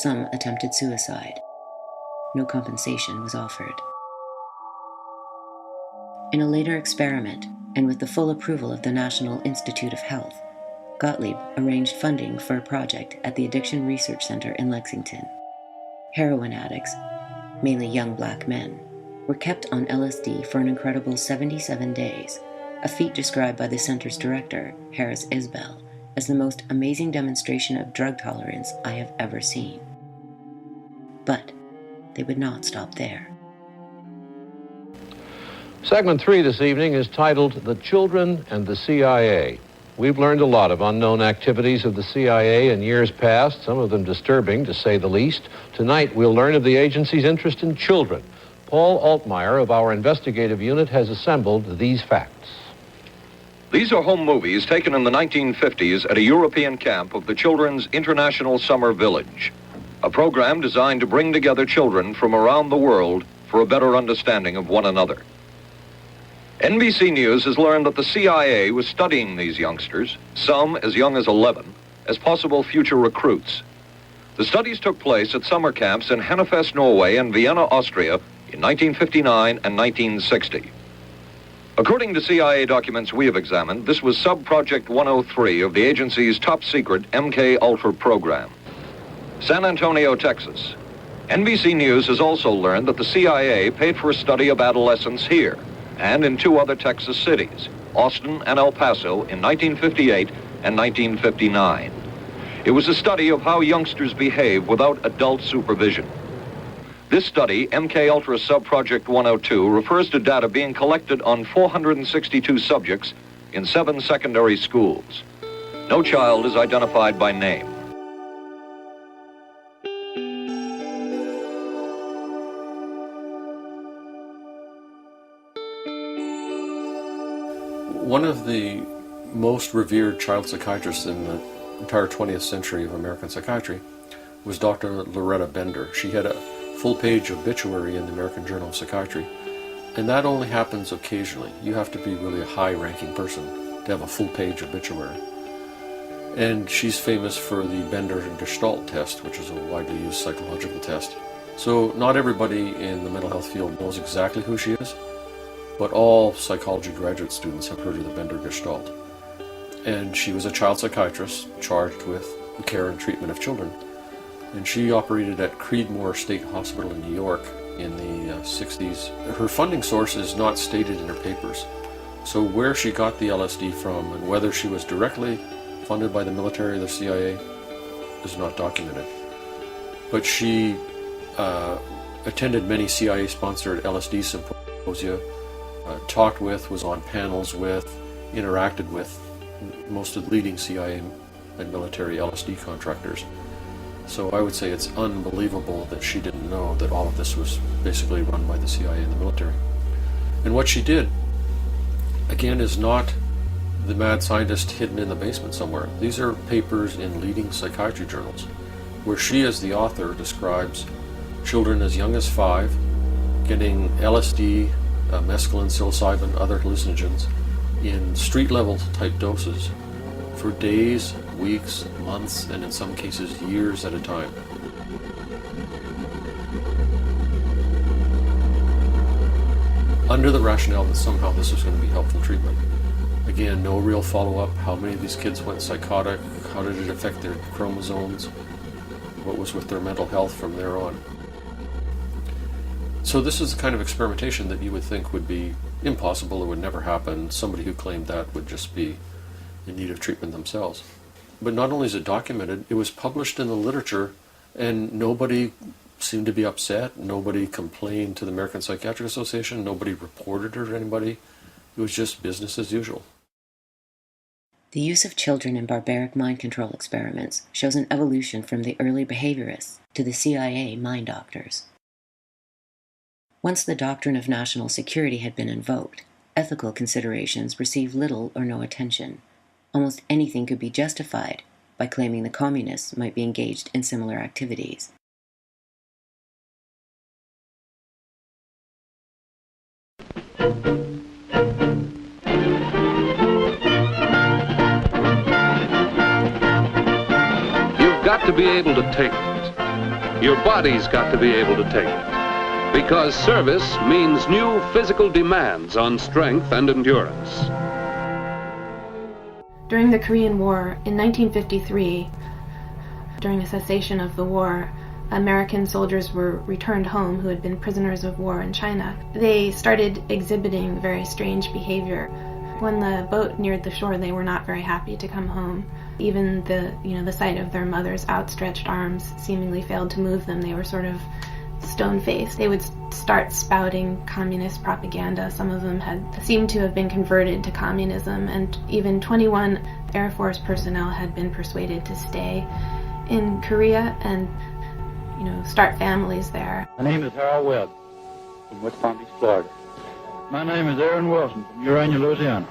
Some attempted suicide. No compensation was offered. In a later experiment, and with the full approval of the National Institute of Health, Gottlieb arranged funding for a project at the Addiction Research Center in Lexington. Heroin addicts, mainly young black men, were kept on LSD for an incredible 77 days, a feat described by the center's director, Harris Isbell, as the most amazing demonstration of drug tolerance I have ever seen. But they would not stop there. Segment 3 this evening is titled The Children and the CIA. We've learned a lot of unknown activities of the CIA in years past, some of them disturbing, to say the least. Tonight, we'll learn of the agency's interest in children. Paul Altmaier of our investigative unit has assembled these facts. These are home movies taken in the 1950s at a European camp of the Children's International Summer Village, a program designed to bring together children from around the world for a better understanding of one another. NBC News has learned that the CIA was studying these youngsters, some as young as 11, as possible future recruits. The studies took place at summer camps in Hennefest, Norway, and Vienna, Austria, in 1959 and 1960. According to CIA documents we have examined, this was Sub-Project 103 of the agency's top-secret MK-Ultra program. San Antonio, Texas. NBC News has also learned that the CIA paid for a study of adolescence here, and in 2 other Texas cities, Austin and El Paso, in 1958 and 1959. It was a study of how youngsters behave without adult supervision. This study, MK-Ultra Sub-Project 102, refers to data being collected on 462 subjects in 7 secondary schools. No child is identified by name. One of the most revered child psychiatrists in the entire 20th century of American psychiatry was Dr. Loretta Bender. She had a full-page obituary in the American Journal of Psychiatry, and that only happens occasionally. You have to be really a high-ranking person to have a full-page obituary. And she's famous for the Bender Gestalt test, which is a widely used psychological test. So not everybody in the mental health field knows exactly who she is, but all psychology graduate students have heard of the Bender Gestalt. And she was a child psychiatrist charged with the care and treatment of children. And she operated at Creedmoor State Hospital in New York in the 60s. Her funding source is not stated in her papers. So where she got the LSD from and whether she was directly funded by the military or the CIA is not documented. But she attended many CIA-sponsored LSD symposia, talked with, was on panels with, interacted with most of the leading CIA and military LSD contractors. So I would say it's unbelievable that she didn't know that all of this was basically run by the CIA and the military. And what she did, again, is not the mad scientist hidden in the basement somewhere. These are papers in leading psychiatry journals, where she, as the author, describes children as young as 5 getting LSD, mescaline, psilocybin, other hallucinogens in street-level type doses for days, weeks, months, and in some cases years at a time. Under the rationale that somehow this was going to be helpful treatment. Again, no real follow-up. How many of these kids went psychotic? How did it affect their chromosomes? What was with their mental health from there on? So this is the kind of experimentation that you would think would be impossible, it would never happen. Somebody who claimed that would just be in need of treatment themselves. But not only is it documented, it was published in the literature, and nobody seemed to be upset. Nobody complained to the American Psychiatric Association. Nobody reported it to anybody. It was just business as usual. The use of children in barbaric mind control experiments shows an evolution from the early behaviorists to the CIA mind doctors. Once the doctrine of national security had been invoked, ethical considerations received little or no attention. Almost anything could be justified by claiming the communists might be engaged in similar activities. You've got to be able to take it. your body's got to be able to take it. Because service means new physical demands on strength and endurance. During the Korean War in 1953, during the cessation of the war, American soldiers were returned home who had been prisoners of war in China. They started exhibiting very strange behavior. When the boat neared the shore, they were not very happy to come home. Even the sight of their mother's outstretched arms seemingly failed to move them. They were sort of stone-faced. They would start spouting communist propaganda. Some of them had seemed to have been converted to communism, and even 21 Air Force personnel had been persuaded to stay in Korea and start families there. My name is Harold Webb from West Palm Beach, Florida. My name is Aaron Wilson from Urania, Louisiana.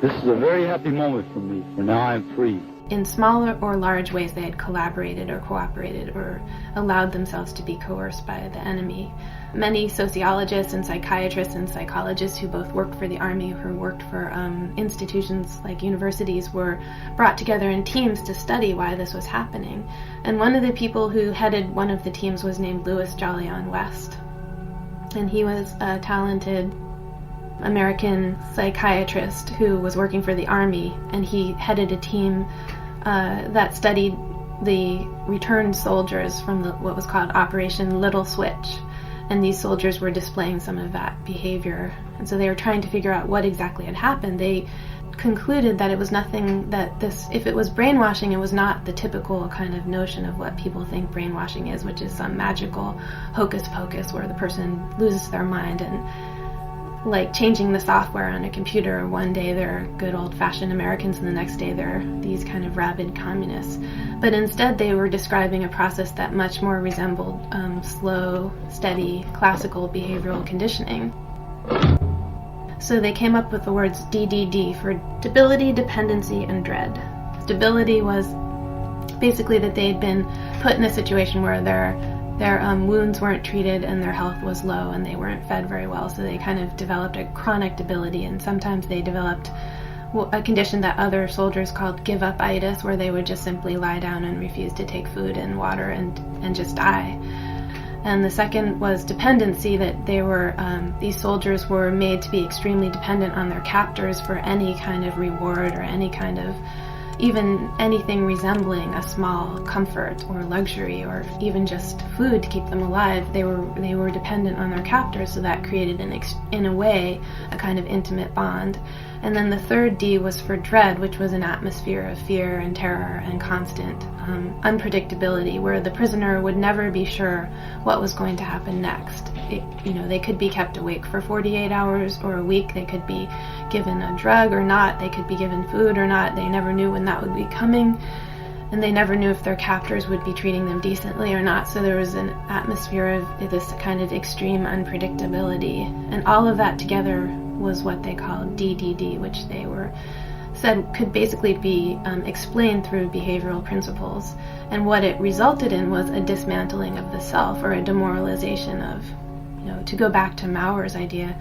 This is a very happy moment for me, for now I am free. In smaller or large ways, they had collaborated or cooperated or allowed themselves to be coerced by the enemy. Many sociologists and psychiatrists and psychologists who both worked for the Army or who worked for institutions like universities were brought together in teams to study why this was happening. And one of the people who headed one of the teams was named Louis Jolyon West. And he was a talented American psychiatrist who was working for the Army, and he headed a team that studied the returned soldiers from what was called Operation Little Switch. And these soldiers were displaying some of that behavior. And so they were trying to figure out what exactly had happened. They concluded that it was nothing, if it was brainwashing, it was not the typical kind of notion of what people think brainwashing is, which is some magical hocus pocus where the person loses their mind and like changing the software on a computer. One day they're good old-fashioned Americans and the next day they're these kind of rabid communists. But instead they were describing a process that much more resembled slow, steady, classical behavioral conditioning. So they came up with the words DDD for debility, dependency, and dread. Stability was basically that they'd been put in a situation where their wounds weren't treated and their health was low and they weren't fed very well, so they kind of developed a chronic debility, and sometimes they developed a condition that other soldiers called give-up-itis, where they would just simply lie down and refuse to take food and water and just die. And the second was dependency, that they were these soldiers were made to be extremely dependent on their captors for any kind of reward or any kind of even anything resembling a small comfort or luxury or even just food to keep them alive. They were dependent on their captors, so that created in a way a kind of intimate bond. And then the third D was for dread, which was an atmosphere of fear and terror and constant unpredictability, where the prisoner would never be sure what was going to happen next. They could be kept awake for 48 hours or a week. They could be given a drug or not. They could be given food or not. They never knew when that would be coming. And they never knew if their captors would be treating them decently or not. So there was an atmosphere of this kind of extreme unpredictability. And all of that together was what they called DDD, which they said could basically be explained through behavioral principles. And what it resulted in was a dismantling of the self, or a demoralization of, to go back to Mauer's idea,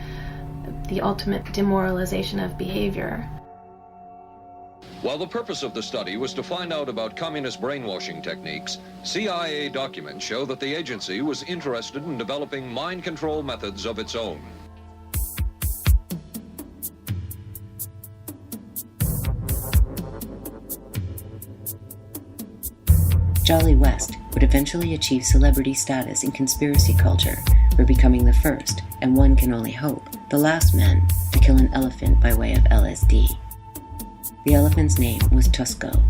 the ultimate demoralization of behavior. While the purpose of the study was to find out about communist brainwashing techniques, CIA documents show that the agency was interested in developing mind control methods of its own. Jolly West would eventually achieve celebrity status in conspiracy culture for becoming the first, and one can only hope, the last man to kill an elephant by way of LSD. The elephant's name was Tusko.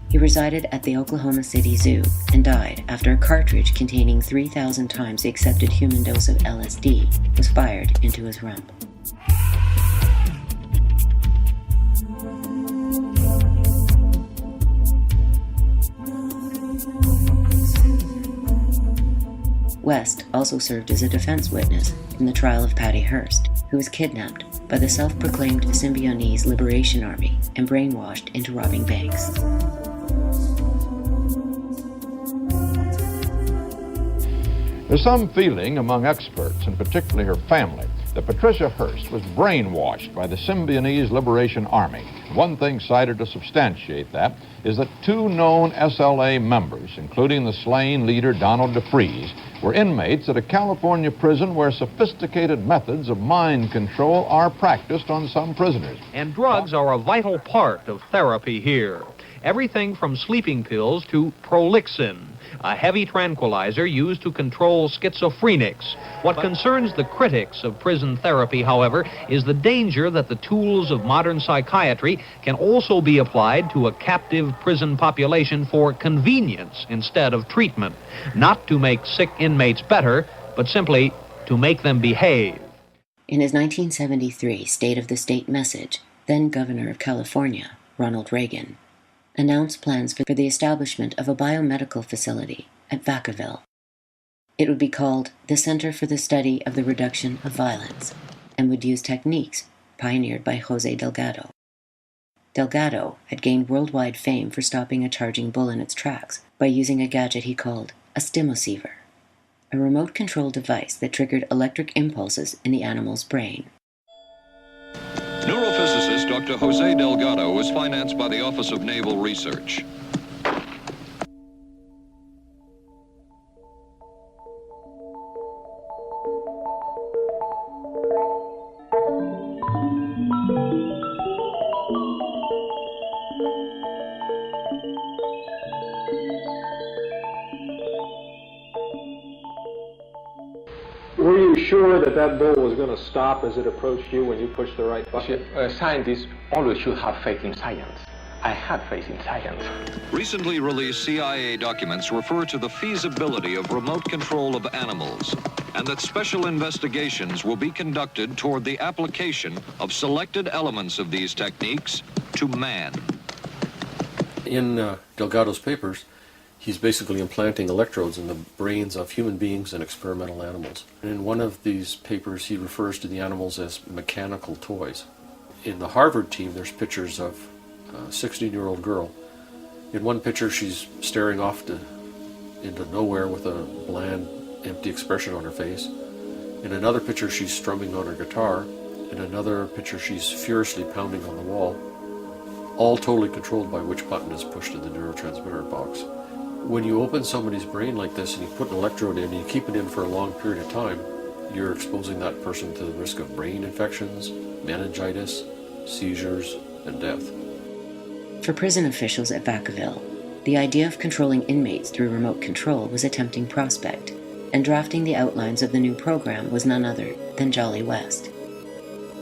He resided at the Oklahoma City Zoo and died after a cartridge containing 3,000 times the accepted human dose of LSD was fired into his rump. West also served as a defense witness in the trial of Patty Hearst, who was kidnapped by the self-proclaimed Symbionese Liberation Army and brainwashed into robbing banks. There's some feeling among experts, and particularly her family, that Patricia Hearst was brainwashed by the Symbionese Liberation Army. One thing cited to substantiate that is that 2 known SLA members, including the slain leader Donald DeFreeze, were inmates at a California prison where sophisticated methods of mind control are practiced on some prisoners. And drugs are a vital part of therapy here. Everything from sleeping pills to Prolixin, a heavy tranquilizer used to control schizophrenics. What concerns the critics of prison therapy, however, is the danger that the tools of modern psychiatry can also be applied to a captive prison population for convenience instead of treatment, not to make sick inmates better, but simply to make them behave. In his 1973 State of the State message, then Governor of California, Ronald Reagan, announced plans for the establishment of a biomedical facility at Vacaville. It would be called the Center for the Study of the Reduction of Violence and would use techniques pioneered by Jose Delgado. Delgado had gained worldwide fame for stopping a charging bull in its tracks by using a gadget he called a stimoceiver, a remote-controlled device that triggered electric impulses in the animal's brain. Neurophysicist Dr. Jose Delgado was financed by the Office of Naval Research. Were you sure that that bull was going to stop as it approached you when you pushed the right button? Scientists always should have faith in science. I had faith in science. Recently released CIA documents refer to the feasibility of remote control of animals, and that special investigations will be conducted toward the application of selected elements of these techniques to man. In Delgado's papers, he's basically implanting electrodes in the brains of human beings and experimental animals. And in one of these papers, he refers to the animals as mechanical toys. In the Harvard team, there's pictures of a 16-year-old girl. In one picture, she's staring off into nowhere with a bland, empty expression on her face. In another picture, she's strumming on her guitar. In another picture, she's furiously pounding on the wall, all totally controlled by which button is pushed in the neurotransmitter box. When you open somebody's brain like this and you put an electrode in and you keep it in for a long period of time, you're exposing that person to the risk of brain infections, meningitis, seizures, and death. For prison officials at Vacaville, the idea of controlling inmates through remote control was a tempting prospect, and drafting the outlines of the new program was none other than Jolly West.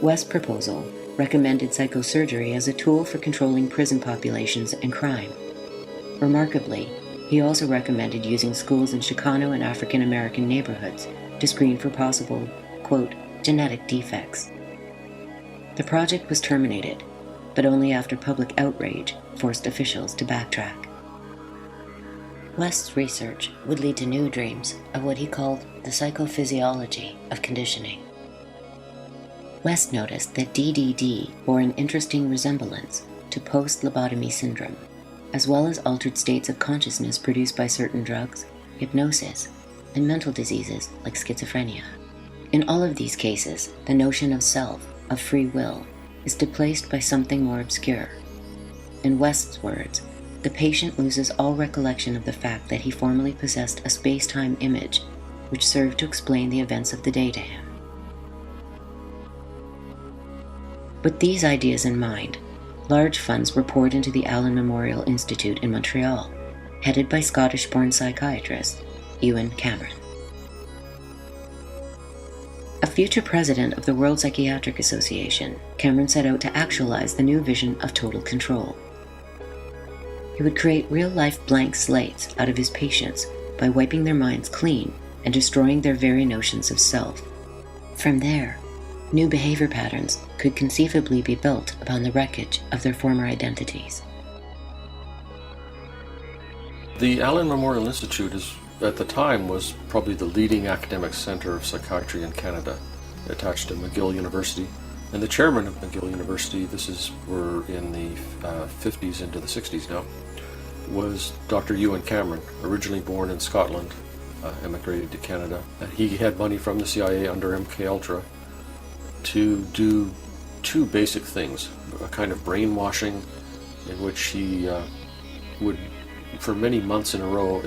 West's proposal recommended psychosurgery as a tool for controlling prison populations and crime. Remarkably, he also recommended using schools in Chicano and African American neighborhoods to screen for possible, quote, genetic defects. The project was terminated, but only after public outrage forced officials to backtrack. West's research would lead to new dreams of what he called the psychophysiology of conditioning. West noticed that DDD bore an interesting resemblance to post-lobotomy syndrome, as well as altered states of consciousness produced by certain drugs, hypnosis, and mental diseases like schizophrenia. In all of these cases, the notion of self, of free will, is displaced by something more obscure. In West's words, the patient loses all recollection of the fact that he formerly possessed a space-time image which served to explain the events of the day to him. With these ideas in mind, large funds were poured into the Allen Memorial Institute in Montreal, headed by Scottish-born psychiatrist Ewen Cameron. A future president of the World Psychiatric Association, Cameron set out to actualize the new vision of total control. He would create real-life blank slates out of his patients by wiping their minds clean and destroying their very notions of self. From there, new behavior patterns could conceivably be built upon the wreckage of their former identities. The Allen Memorial Institute at the time was probably the leading academic center of psychiatry in Canada, attached to McGill University. And the chairman of McGill University, we're in the 50s into the 60s now, was Dr. Ewen Cameron, originally born in Scotland, emigrated to Canada. He had money from the CIA under MKUltra to do two basic things: a kind of brainwashing, in which he would, for many months in a row,